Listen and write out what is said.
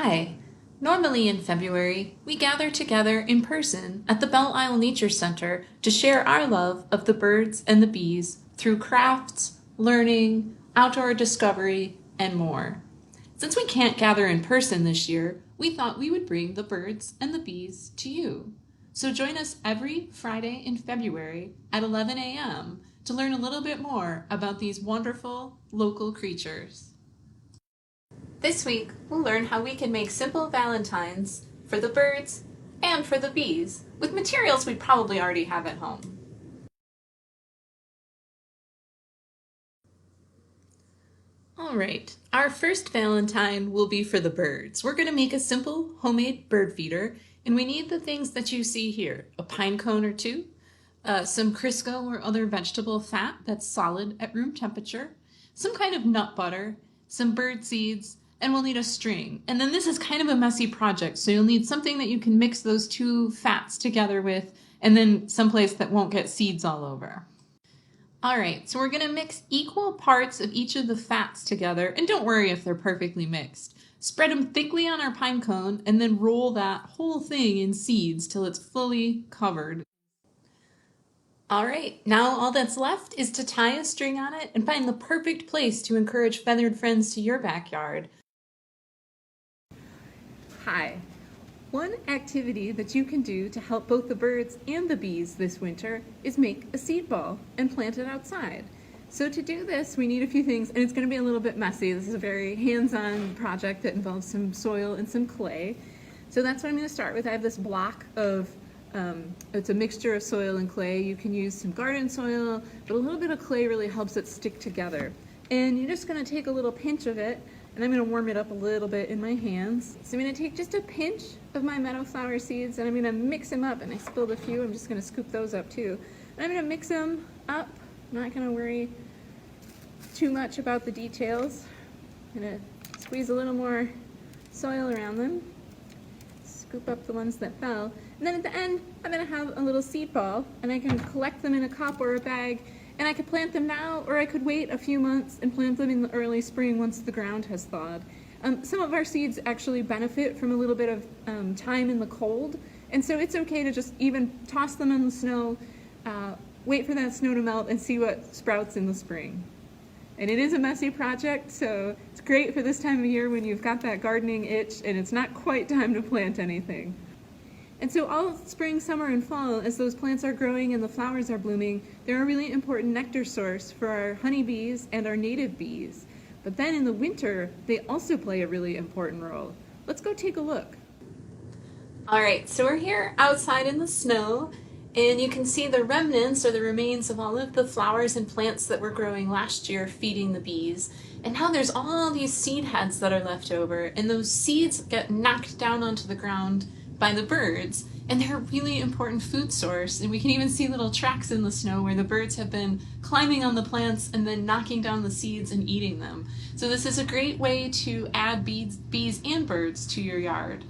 Hi! Normally in February, we gather together in person at the Belle Isle Nature Center to share our love of the birds and the bees through crafts, learning, outdoor discovery, and more. Since we can't gather in person this year, we thought we would bring the birds and the bees to you. So join us every Friday in February at 11 a.m. to learn a little bit more about these wonderful local creatures. This week, we'll learn how we can make simple Valentines for the birds and for the bees with materials we probably already have at home. All right, our first Valentine will be for the birds. We're going to make a simple homemade bird feeder, and we need the things that you see here: a pine cone or two, some Crisco or other vegetable fat that's solid at room temperature, some kind of nut butter, some bird seeds, and we'll need a string. And then this is kind of a messy project, so you'll need something that you can mix those two fats together with, and then someplace that won't get seeds all over. All right, so we're gonna mix equal parts of each of the fats together, and don't worry if they're perfectly mixed. Spread them thickly on our pine cone, and then roll that whole thing in seeds till it's fully covered. All right, now all that's left is to tie a string on it and find the perfect place to encourage feathered friends to your backyard. Hi. One activity that you can do to help both the birds and the bees this winter is make a seed ball and plant it outside. So to do this, we need a few things, and it's going to be a little bit messy. This is a very hands-on project that involves some soil and some clay. So that's what I'm going to start with. I have this block of, it's a mixture of soil and clay. You can use some garden soil, but a little bit of clay really helps it stick together. And you're just going to take a little pinch of it, and I'm going to warm it up a little bit in my hands. So I'm going to take just a pinch of my meadowflower seeds, and I'm going to mix them up, and I spilled a few. I'm just going to scoop those up too. And I'm going to mix them up. I'm not going to worry too much about the details. I'm going to squeeze a little more soil around them, scoop up the ones that fell, and then at the end I'm going to have a little seed ball, and I can collect them in a cup or a bag, and I could plant them now, or I could wait a few months and plant them in the early spring once the ground has thawed. Some of our seeds actually benefit from a little bit of time in the cold, and so it's okay to just even toss them in the snow, wait for that snow to melt, and see what sprouts in the spring. And it is a messy project, so it's great for this time of year when you've got that gardening itch and it's not quite time to plant anything. And so all spring, summer, and fall, as those plants are growing and the flowers are blooming, they're a really important nectar source for our honeybees and our native bees. But then in the winter, they also play a really important role. Let's go take a look. All right, so we're here outside in the snow, and you can see the remnants or the remains of all of the flowers and plants that were growing last year feeding the bees. And now there's all these seed heads that are left over, and those seeds get knocked down onto the ground by the birds, and they're a really important food source. And we can even see little tracks in the snow where the birds have been climbing on the plants and then knocking down the seeds and eating them. So this is a great way to add bees and birds to your yard.